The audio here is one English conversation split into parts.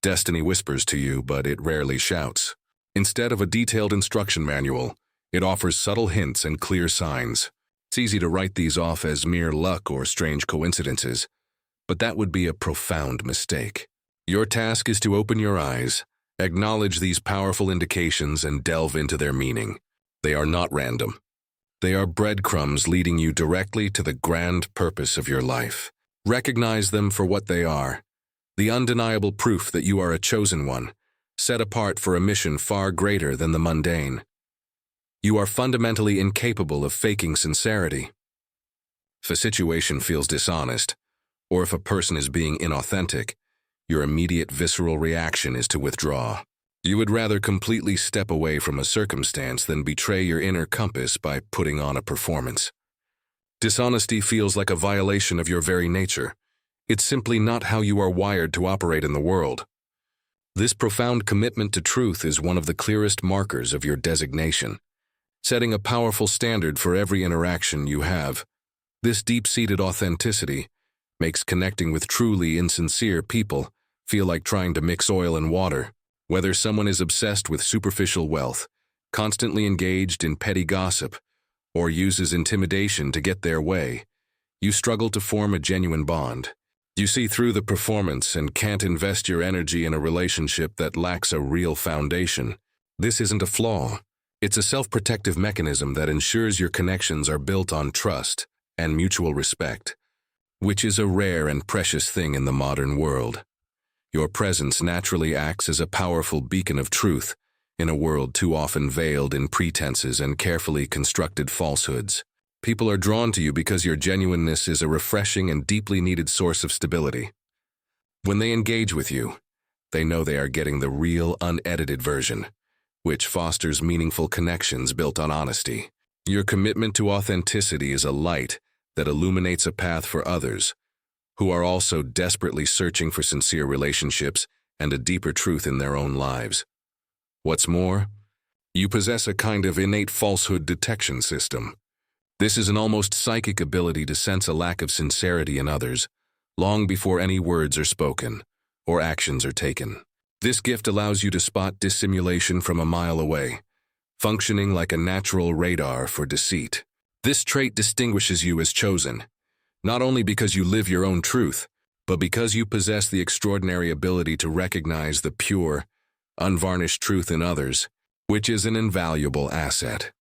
Destiny whispers to you, but it rarely shouts. Instead of a detailed instruction manual, it offers subtle hints and clear signs. It's easy to write these off as mere luck or strange coincidences, but that would be a profound mistake. Your task is to open your eyes, acknowledge these powerful indications, and delve into their meaning. They are not random. They are breadcrumbs leading you directly to the grand purpose of your life. Recognize them for what they are, the undeniable proof that you are a chosen one, set apart for a mission far greater than the mundane. You are fundamentally incapable of faking sincerity. If a situation feels dishonest, or if a person is being inauthentic, your immediate visceral reaction is to withdraw. You would rather completely step away from a circumstance than betray your inner compass by putting on a performance. Dishonesty feels like a violation of your very nature. It's simply not how you are wired to operate in the world. This profound commitment to truth is one of the clearest markers of your designation, setting a powerful standard for every interaction you have. This deep-seated authenticity makes connecting with truly insincere people feel like trying to mix oil and water. Whether someone is obsessed with superficial wealth, constantly engaged in petty gossip, or uses intimidation to get their way, you struggle to form a genuine bond. You see through the performance and can't invest your energy in a relationship that lacks a real foundation. This isn't a flaw. It's a self-protective mechanism that ensures your connections are built on trust and mutual respect, which is a rare and precious thing in the modern world. Your presence naturally acts as a powerful beacon of truth in a world too often veiled in pretenses and carefully constructed falsehoods. People are drawn to you because your genuineness is a refreshing and deeply needed source of stability. When they engage with you, they know they are getting the real, unedited version, which fosters meaningful connections built on honesty. Your commitment to authenticity is a light that illuminates a path for others who are also desperately searching for sincere relationships and a deeper truth in their own lives. What's more, you possess a kind of innate falsehood detection system. This is an almost psychic ability to sense a lack of sincerity in others long before any words are spoken or actions are taken. This gift allows you to spot dissimulation from a mile away, functioning like a natural radar for deceit. This trait distinguishes you as chosen, not only because you live your own truth, but because you possess the extraordinary ability to recognize the pure, unvarnished truth in others, which is an invaluable asset.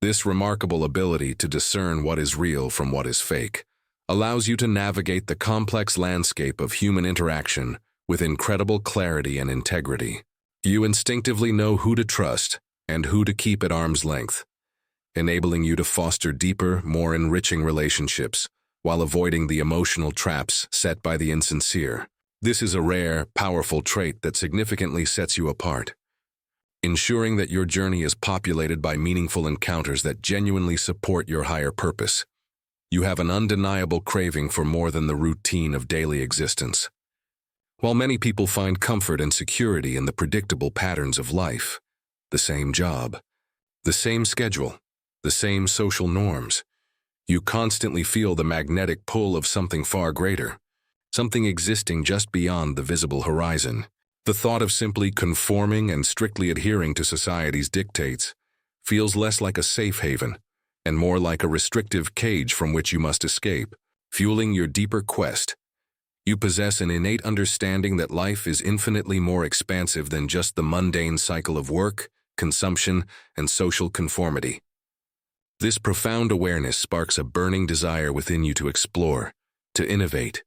This remarkable ability to discern what is real from what is fake allows you to navigate the complex landscape of human interaction with incredible clarity and integrity. You instinctively know who to trust and who to keep at arm's length, enabling you to foster deeper, more enriching relationships while avoiding the emotional traps set by the insincere. This is a rare, powerful trait that significantly sets you apart, ensuring that your journey is populated by meaningful encounters that genuinely support your higher purpose. You have an undeniable craving for more than the routine of daily existence. While many people find comfort and security in the predictable patterns of life, the same job, the same schedule, the same social norms, you constantly feel the magnetic pull of something far greater, something existing just beyond the visible horizon. The thought of simply conforming and strictly adhering to society's dictates feels less like a safe haven and more like a restrictive cage from which you must escape. Fueling your deeper quest, you possess an innate understanding that life is infinitely more expansive than just the mundane cycle of work, consumption, and social conformity. This profound awareness sparks a burning desire within you to explore, to innovate,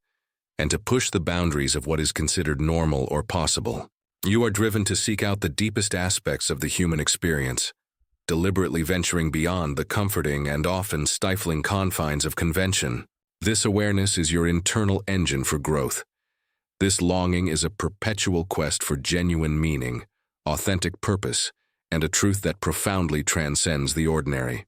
and to push the boundaries of what is considered normal or possible. You are driven to seek out the deepest aspects of the human experience, deliberately venturing beyond the comforting and often stifling confines of convention. This awareness is your internal engine for growth. This longing is a perpetual quest for genuine meaning, authentic purpose, and a truth that profoundly transcends the ordinary.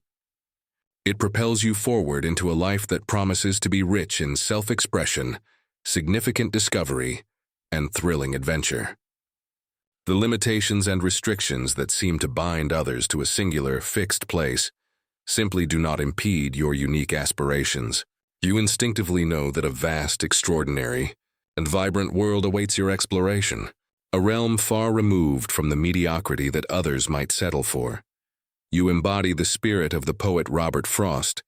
It propels you forward into a life that promises to be rich in self-expression, significant discovery, and thrilling adventure. The limitations and restrictions that seem to bind others to a singular, fixed place simply do not impede your unique aspirations. You instinctively know that a vast, extraordinary, and vibrant world awaits your exploration. a realm far removed from the mediocrity that others might settle for. You embody the spirit of the poet Robert Frost,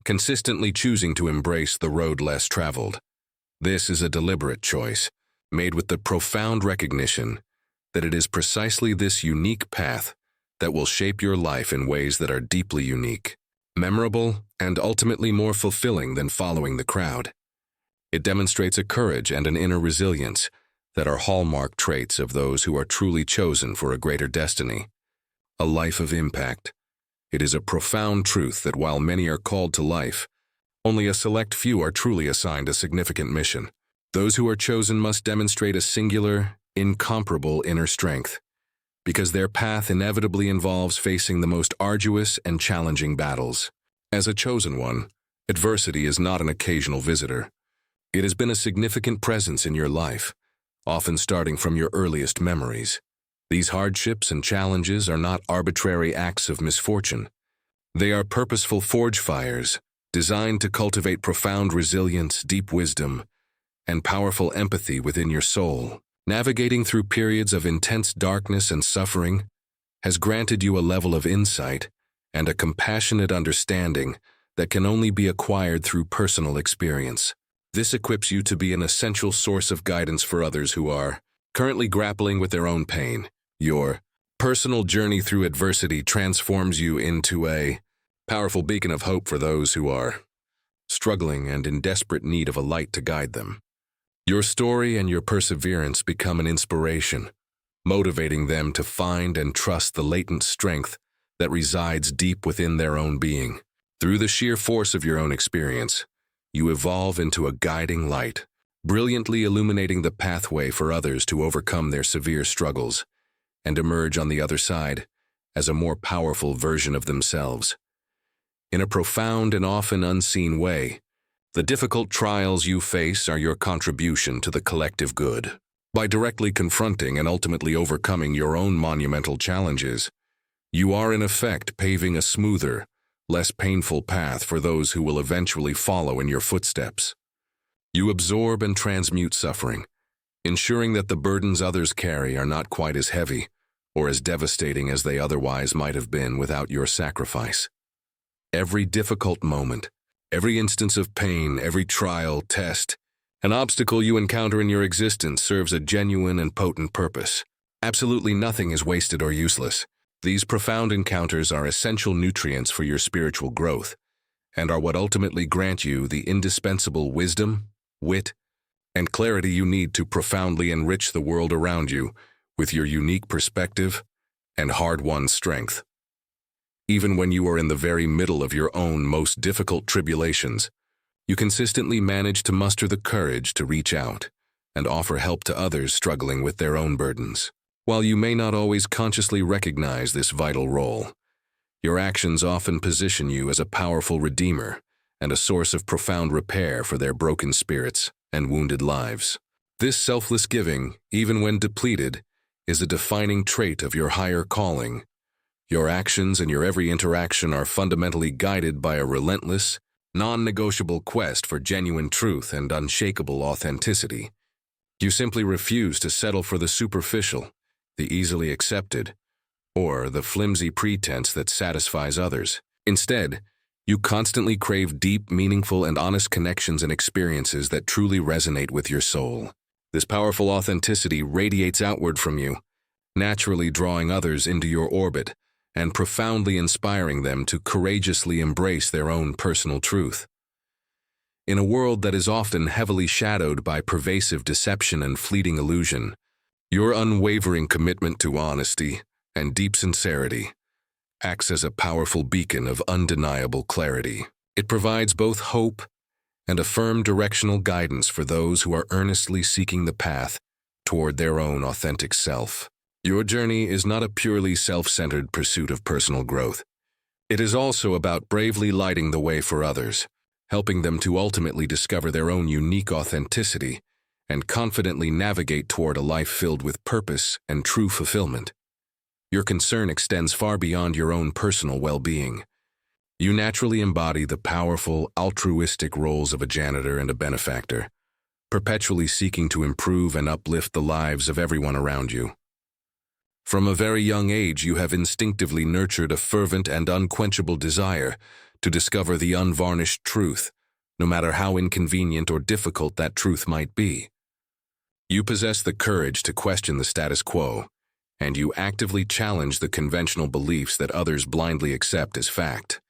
consistently choosing to embrace the road less traveled. This is a deliberate choice, made with the profound recognition that it is precisely this unique path that will shape your life in ways that are deeply unique, memorable, and ultimately more fulfilling than following the crowd. It demonstrates a courage and an inner resilience that are hallmark traits of those who are truly chosen for a greater destiny, a life of impact. It is a profound truth that while many are called to life, only a select few are truly assigned a significant mission. Those who are chosen must demonstrate a singular, incomparable inner strength, because their path inevitably involves facing the most arduous and challenging battles. As a chosen one, adversity is not an occasional visitor. It has been a significant presence in your life, often starting from your earliest memories. These hardships and challenges are not arbitrary acts of misfortune. They are purposeful forge fires, designed to cultivate profound resilience, deep wisdom, and powerful empathy within your soul. Navigating through periods of intense darkness and suffering has granted you a level of insight and a compassionate understanding that can only be acquired through personal experience. This equips you to be an essential source of guidance for others who are currently grappling with their own pain. Your personal journey through adversity transforms you into a powerful beacon of hope for those who are struggling and in desperate need of a light to guide them. Your story and your perseverance become an inspiration, motivating them to find and trust the latent strength that resides deep within their own being. Through the sheer force of your own experience, you evolve into a guiding light, brilliantly illuminating the pathway for others to overcome their severe struggles and emerge on the other side as a more powerful version of themselves. In a profound and often unseen way, the difficult trials you face are your contribution to the collective good. By directly confronting and ultimately overcoming your own monumental challenges, you are in effect paving a smoother, less painful path for those who will eventually follow in your footsteps. You absorb and transmute suffering, ensuring that the burdens others carry are not quite as heavy or as devastating as they otherwise might have been without your sacrifice. Every difficult moment, every instance of pain, every trial, test, and obstacle you encounter in your existence serves a genuine and potent purpose. Absolutely nothing is wasted or useless. These profound encounters are essential nutrients for your spiritual growth and are what ultimately grant you the indispensable wisdom, wit, and clarity you need to profoundly enrich the world around you with your unique perspective and hard-won strength. Even when you are in the very middle of your own most difficult tribulations, you consistently manage to muster the courage to reach out and offer help to others struggling with their own burdens. While you may not always consciously recognize this vital role, your actions often position you as a powerful redeemer and a source of profound repair for their broken spirits and wounded lives. This selfless giving, even when depleted, is a defining trait of your higher calling. Your actions and your every interaction are fundamentally guided by a relentless, non-negotiable quest for genuine truth and unshakable authenticity. You simply refuse to settle for the superficial, the easily accepted, or the flimsy pretense that satisfies others. Instead, you constantly crave deep, meaningful, and honest connections and experiences that truly resonate with your soul. This powerful authenticity radiates outward from you, naturally drawing others into your orbit and profoundly inspiring them to courageously embrace their own personal truth. In a world that is often heavily shadowed by pervasive deception and fleeting illusion, your unwavering commitment to honesty and deep sincerity acts as a powerful beacon of undeniable clarity. It provides both hope and a firm directional guidance for those who are earnestly seeking the path toward their own authentic self. Your journey is not a purely self-centered pursuit of personal growth. It is also about bravely lighting the way for others, helping them to ultimately discover their own unique authenticity and confidently navigate toward a life filled with purpose and true fulfillment. Your concern extends far beyond your own personal well-being. You naturally embody the powerful, altruistic roles of a janitor and a benefactor, perpetually seeking to improve and uplift the lives of everyone around you. From a very young age, you have instinctively nurtured a fervent and unquenchable desire to discover the unvarnished truth, no matter how inconvenient or difficult that truth might be. You possess the courage to question the status quo, and you actively challenge the conventional beliefs that others blindly accept as fact.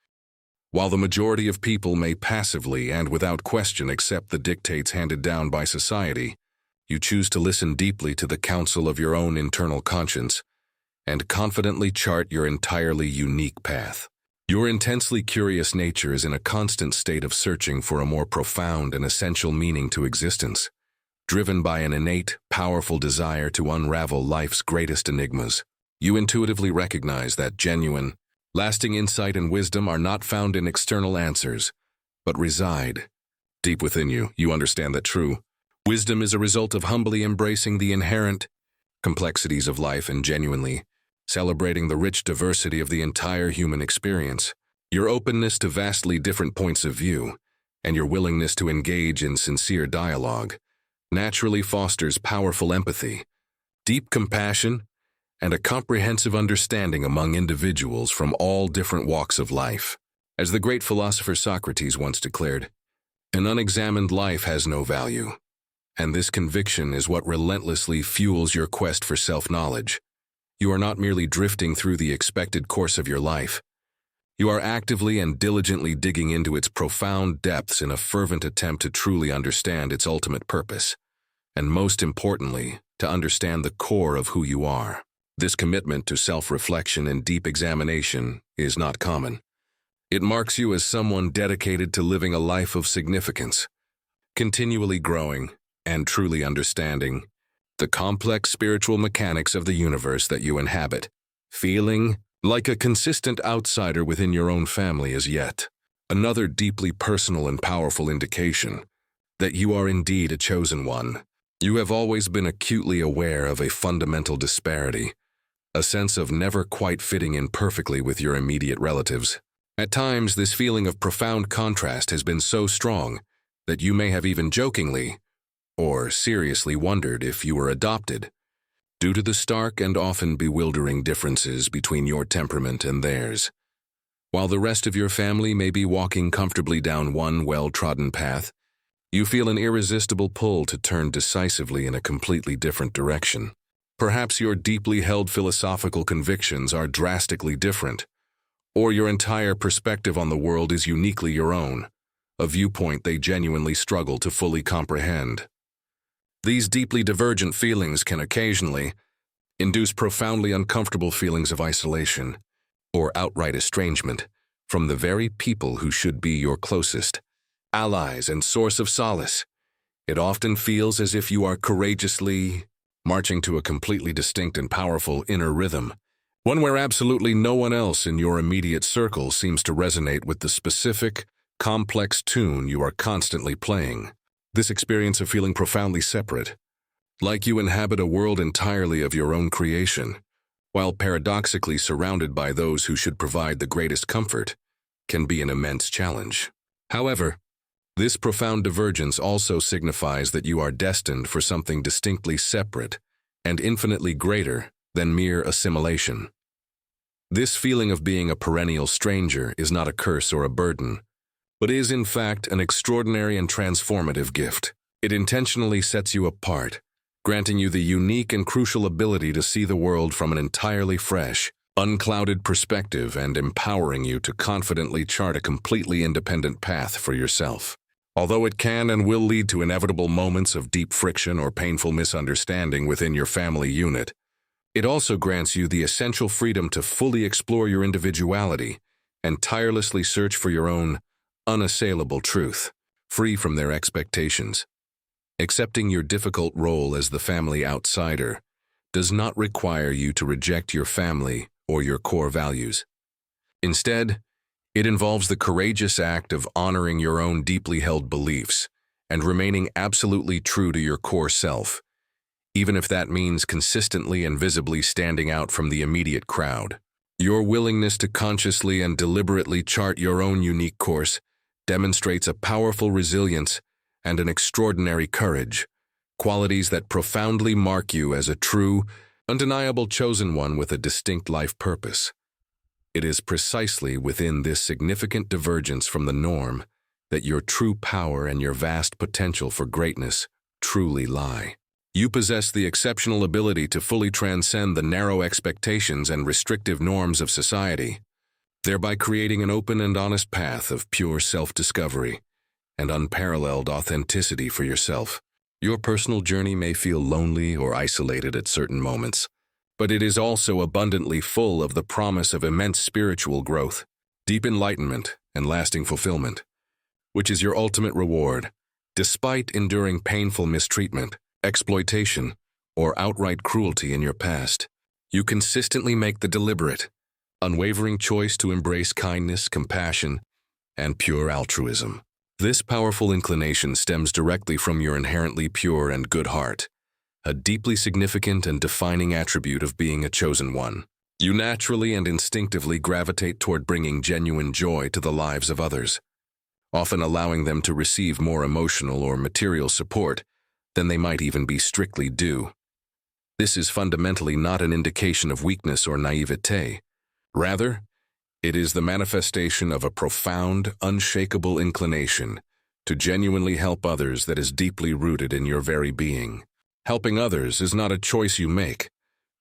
While the majority of people may passively and without question accept the dictates handed down by society, you choose to listen deeply to the counsel of your own internal conscience and confidently chart your entirely unique path. Your intensely curious nature is in a constant state of searching for a more profound and essential meaning to existence, driven by an innate, powerful desire to unravel life's greatest enigmas. You intuitively recognize that genuine, lasting insight and wisdom are not found in external answers, but reside deep within you. You understand that true wisdom is a result of humbly embracing the inherent complexities of life and genuinely celebrating the rich diversity of the entire human experience. Your openness to vastly different points of view and your willingness to engage in sincere dialogue naturally fosters powerful empathy, deep compassion, and a comprehensive understanding among individuals from all different walks of life. As the great philosopher Socrates once declared, an unexamined life has no value, and this conviction is what relentlessly fuels your quest for self-knowledge. You are not merely drifting through the expected course of your life. You are actively and diligently digging into its profound depths in a fervent attempt to truly understand its ultimate purpose, and most importantly, to understand the core of who you are. This commitment to self-reflection and deep examination is not common. It marks you as someone dedicated to living a life of significance, continually growing and truly understanding the complex spiritual mechanics of the universe that you inhabit, feeling like a consistent outsider within your own family as yet. Another deeply personal and powerful indication that you are indeed a chosen one. You have always been acutely aware of a fundamental disparity, a sense of never quite fitting in perfectly with your immediate relatives. At times, this feeling of profound contrast has been so strong that you may have even jokingly or seriously wondered if you were adopted, due to the stark and often bewildering differences between your temperament and theirs. While the rest of your family may be walking comfortably down one well-trodden path, you feel an irresistible pull to turn decisively in a completely different direction. Perhaps your deeply held philosophical convictions are drastically different, or your entire perspective on the world is uniquely your own, a viewpoint they genuinely struggle to fully comprehend. These deeply divergent feelings can occasionally induce profoundly uncomfortable feelings of isolation or outright estrangement from the very people who should be your closest allies and source of solace. It often feels as if you are courageously marching to a completely distinct and powerful inner rhythm, one where absolutely no one else in your immediate circle seems to resonate with the specific, complex tune you are constantly playing. This experience of feeling profoundly separate, like you inhabit a world entirely of your own creation, while paradoxically surrounded by those who should provide the greatest comfort, can be an immense challenge. However, this profound divergence also signifies that you are destined for something distinctly separate and infinitely greater than mere assimilation. This feeling of being a perennial stranger is not a curse or a burden, but is in fact an extraordinary and transformative gift. It intentionally sets you apart, granting you the unique and crucial ability to see the world from an entirely fresh, unclouded perspective and empowering you to confidently chart a completely independent path for yourself. Although it can and will lead to inevitable moments of deep friction or painful misunderstanding within your family unit, it also grants you the essential freedom to fully explore your individuality and tirelessly search for your own unassailable truth, free from their expectations. Accepting your difficult role as the family outsider does not require you to reject your family or your core values. Instead, it involves the courageous act of honoring your own deeply held beliefs and remaining absolutely true to your core self, even if that means consistently and visibly standing out from the immediate crowd. Your willingness to consciously and deliberately chart your own unique course demonstrates a powerful resilience and an extraordinary courage, qualities that profoundly mark you as a true, undeniable chosen one with a distinct life purpose. It is precisely within this significant divergence from the norm that your true power and your vast potential for greatness truly lie. You possess the exceptional ability to fully transcend the narrow expectations and restrictive norms of society, thereby creating an open and honest path of pure self-discovery and unparalleled authenticity for yourself. Your personal journey may feel lonely or isolated at certain moments, but it is also abundantly full of the promise of immense spiritual growth, deep enlightenment, and lasting fulfillment, which is your ultimate reward. Despite enduring painful mistreatment, exploitation, or outright cruelty in your past, you consistently make the deliberate, unwavering choice to embrace kindness, compassion, and pure altruism. This powerful inclination stems directly from your inherently pure and good heart, a deeply significant and defining attribute of being a chosen one. You naturally and instinctively gravitate toward bringing genuine joy to the lives of others, often allowing them to receive more emotional or material support than they might even be strictly due. This is fundamentally not an indication of weakness or naivete. Rather, it is the manifestation of a profound, unshakable inclination to genuinely help others that is deeply rooted in your very being. Helping others is not a choice you make,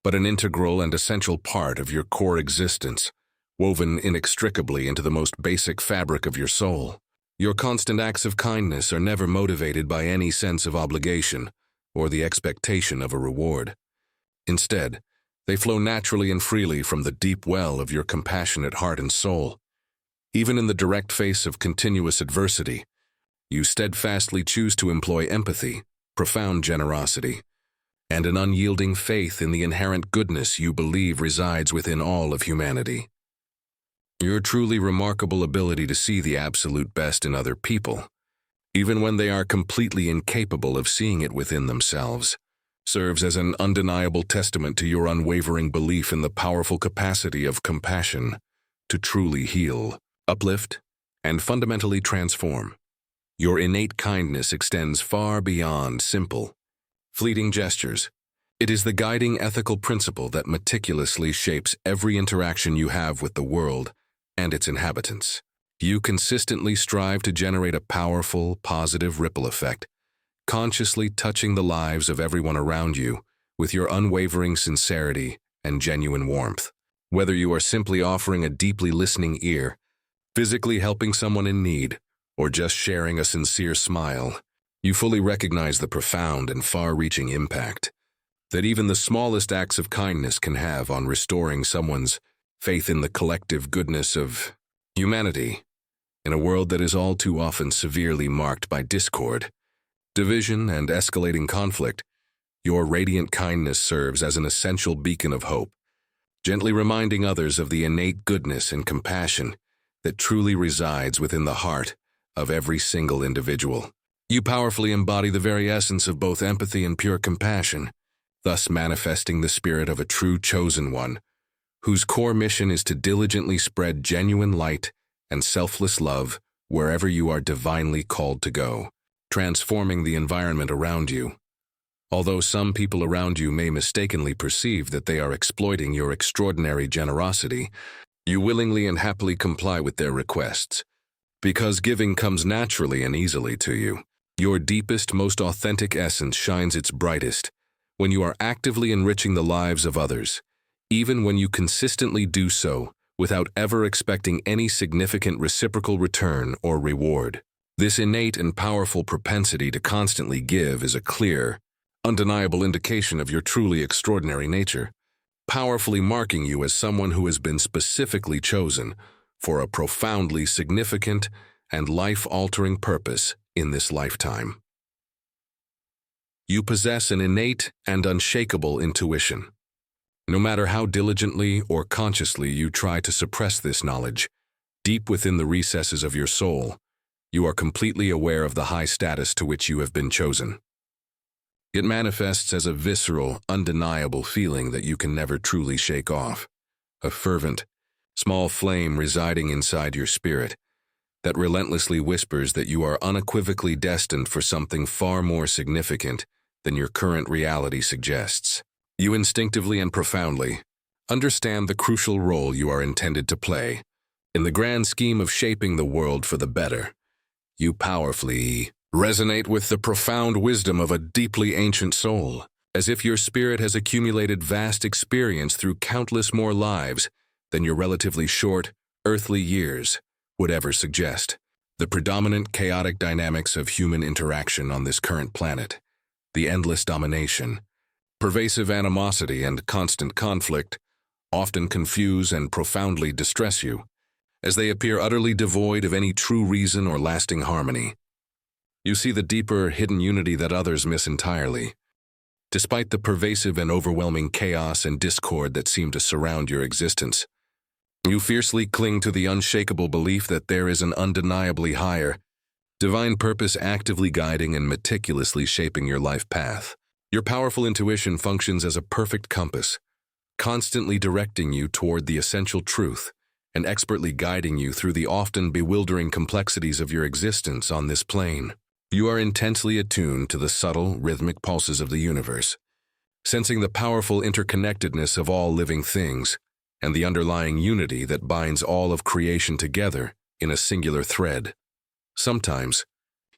but an integral and essential part of your core existence, woven inextricably into the most basic fabric of your soul. Your constant acts of kindness are never motivated by any sense of obligation or the expectation of a reward. Instead, they flow naturally and freely from the deep well of your compassionate heart and soul. Even in the direct face of continuous adversity, you steadfastly choose to employ empathy, profound generosity, and an unyielding faith in the inherent goodness you believe resides within all of humanity. Your truly remarkable ability to see the absolute best in other people, even when they are completely incapable of seeing it within themselves, serves as an undeniable testament to your unwavering belief in the powerful capacity of compassion to truly heal, uplift, and fundamentally transform. Your innate kindness extends far beyond simple, fleeting gestures. It is the guiding ethical principle that meticulously shapes every interaction you have with the world and its inhabitants. You consistently strive to generate a powerful, positive ripple effect, consciously touching the lives of everyone around you with your unwavering sincerity and genuine warmth. Whether you are simply offering a deeply listening ear, physically helping someone in need, or just sharing a sincere smile, you fully recognize the profound and far-reaching impact that even the smallest acts of kindness can have on restoring someone's faith in the collective goodness of humanity. In a world that is all too often severely marked by discord, division, and escalating conflict, your radiant kindness serves as an essential beacon of hope, gently reminding others of the innate goodness and compassion that truly resides within the heart of every single individual. You powerfully embody the very essence of both empathy and pure compassion, thus manifesting the spirit of a true chosen one, whose core mission is to diligently spread genuine light and selfless love wherever you are divinely called to go, transforming the environment around you. Although some people around you may mistakenly perceive that they are exploiting your extraordinary generosity, you willingly and happily comply with their requests, because giving comes naturally and easily to you. Your deepest, most authentic essence shines its brightest when you are actively enriching the lives of others, even when you consistently do so without ever expecting any significant reciprocal return or reward. This innate and powerful propensity to constantly give is a clear, undeniable indication of your truly extraordinary nature, powerfully marking you as someone who has been specifically chosen for a profoundly significant and life-altering purpose in this lifetime. You possess an innate and unshakable intuition. No matter how diligently or consciously you try to suppress this knowledge, deep within the recesses of your soul, you are completely aware of the high status to which you have been chosen. It manifests as a visceral, undeniable feeling that you can never truly shake off, a fervent, small flame residing inside your spirit, that relentlessly whispers that you are unequivocally destined for something far more significant than your current reality suggests. You instinctively and profoundly understand the crucial role you are intended to play in the grand scheme of shaping the world for the better. You powerfully resonate with the profound wisdom of a deeply ancient soul, as if your spirit has accumulated vast experience through countless more lives than your relatively short, earthly years would ever suggest. The predominant chaotic dynamics of human interaction on this current planet, the endless domination, pervasive animosity, and constant conflict often confuse and profoundly distress you, as they appear utterly devoid of any true reason or lasting harmony. You see the deeper, hidden unity that others miss entirely. Despite the pervasive and overwhelming chaos and discord that seem to surround your existence, you fiercely cling to the unshakable belief that there is an undeniably higher, divine purpose actively guiding and meticulously shaping your life path. Your powerful intuition functions as a perfect compass, constantly directing you toward the essential truth and expertly guiding you through the often bewildering complexities of your existence on this plane. You are intensely attuned to the subtle, rhythmic pulses of the universe, sensing the powerful interconnectedness of all living things and the underlying unity that binds all of creation together in a singular thread. Sometimes,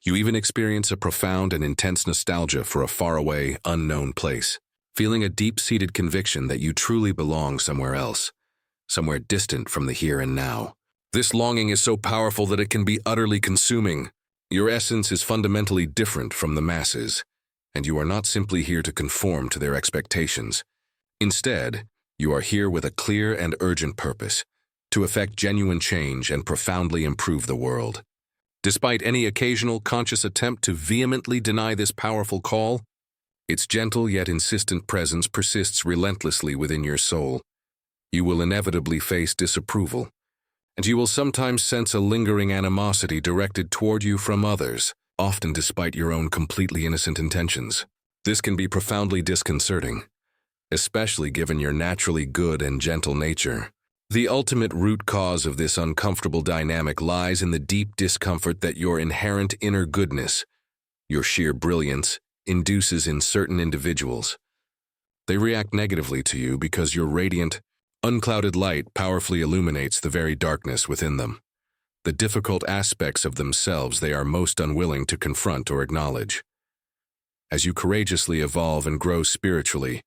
you even experience a profound and intense nostalgia for a faraway, unknown place, feeling a deep-seated conviction that you truly belong somewhere else, somewhere distant from the here and now. This longing is so powerful that it can be utterly consuming. Your essence is fundamentally different from the masses, and you are not simply here to conform to their expectations. Instead, you are here with a clear and urgent purpose, to effect genuine change and profoundly improve the world. Despite any occasional conscious attempt to vehemently deny this powerful call, its gentle yet insistent presence persists relentlessly within your soul. You will inevitably face disapproval, and you will sometimes sense a lingering animosity directed toward you from others, often despite your own completely innocent intentions. This can be profoundly disconcerting, especially given your naturally good and gentle nature. The ultimate root cause of this uncomfortable dynamic lies in the deep discomfort that your inherent inner goodness, your sheer brilliance, induces in certain individuals. They react negatively to you because your radiant, unclouded light powerfully illuminates the very darkness within them, the difficult aspects of themselves they are most unwilling to confront or acknowledge. As you courageously evolve and grow spiritually,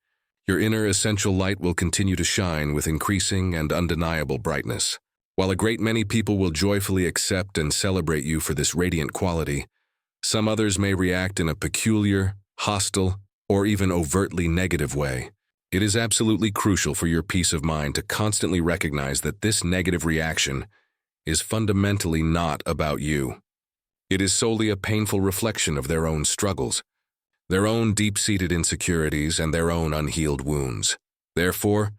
your inner essential light will continue to shine with increasing and undeniable brightness. While a great many people will joyfully accept and celebrate you for this radiant quality, some others may react in a peculiar, hostile, or even overtly negative way. It is absolutely crucial for your peace of mind to constantly recognize that this negative reaction is fundamentally not about you. It is solely a painful reflection of their own struggles, their own deep-seated insecurities, and their own unhealed wounds. Therefore,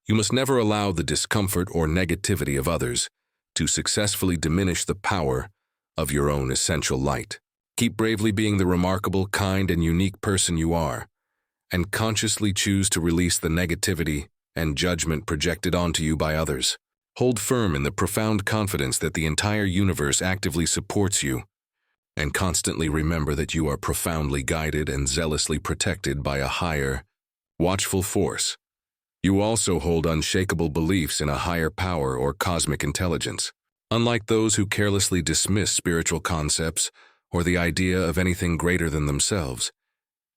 you must never allow the discomfort or negativity of others to successfully diminish the power of your own essential light. Keep bravely being the remarkable, kind, and unique person you are, and consciously choose to release the negativity and judgment projected onto you by others. Hold firm in the profound confidence that the entire universe actively supports you, and constantly remember that you are profoundly guided and zealously protected by a higher, watchful force. You also hold unshakable beliefs in a higher power or cosmic intelligence. Unlike those who carelessly dismiss spiritual concepts or the idea of anything greater than themselves,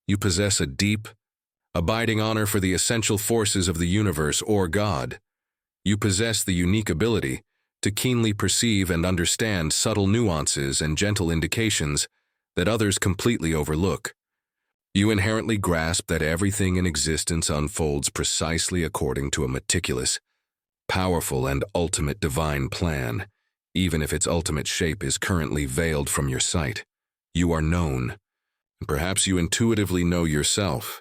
you possess a deep, abiding honor for the essential forces of the universe or God. You possess the unique ability to keenly perceive and understand subtle nuances and gentle indications that others completely overlook. You inherently grasp that everything in existence unfolds precisely according to a meticulous, powerful, and ultimate divine plan, even if its ultimate shape is currently veiled from your sight. You are known, and perhaps you intuitively know yourself,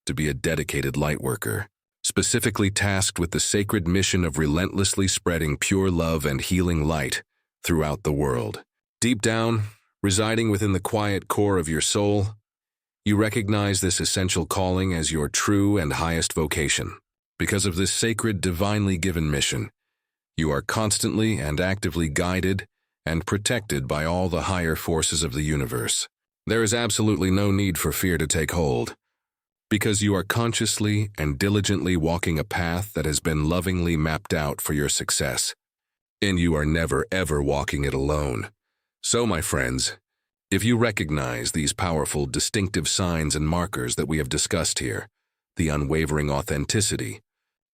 to be a dedicated lightworker, specifically tasked with the sacred mission of relentlessly spreading pure love and healing light throughout the world. Deep down, residing within the quiet core of your soul, you recognize this essential calling as your true and highest vocation. Because of this sacred, divinely given mission, you are constantly and actively guided and protected by all the higher forces of the universe. There is absolutely no need for fear to take hold, because you are consciously and diligently walking a path that has been lovingly mapped out for your success, and you are never ever walking it alone. So, my friends, if you recognize these powerful, distinctive signs and markers that we have discussed here, the unwavering authenticity,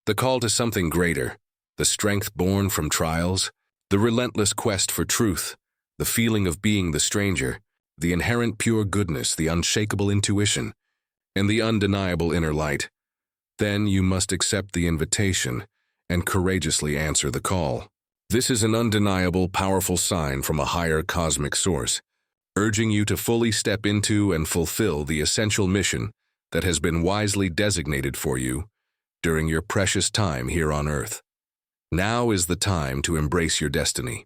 the call to something greater, the strength born from trials, the relentless quest for truth, the feeling of being the stranger, the inherent pure goodness, the unshakable intuition, and the undeniable inner light, then you must accept the invitation and courageously answer the call. This is an undeniable, powerful sign from a higher cosmic source, urging you to fully step into and fulfill the essential mission that has been wisely designated for you during your precious time here on Earth. Now is the time to embrace your destiny.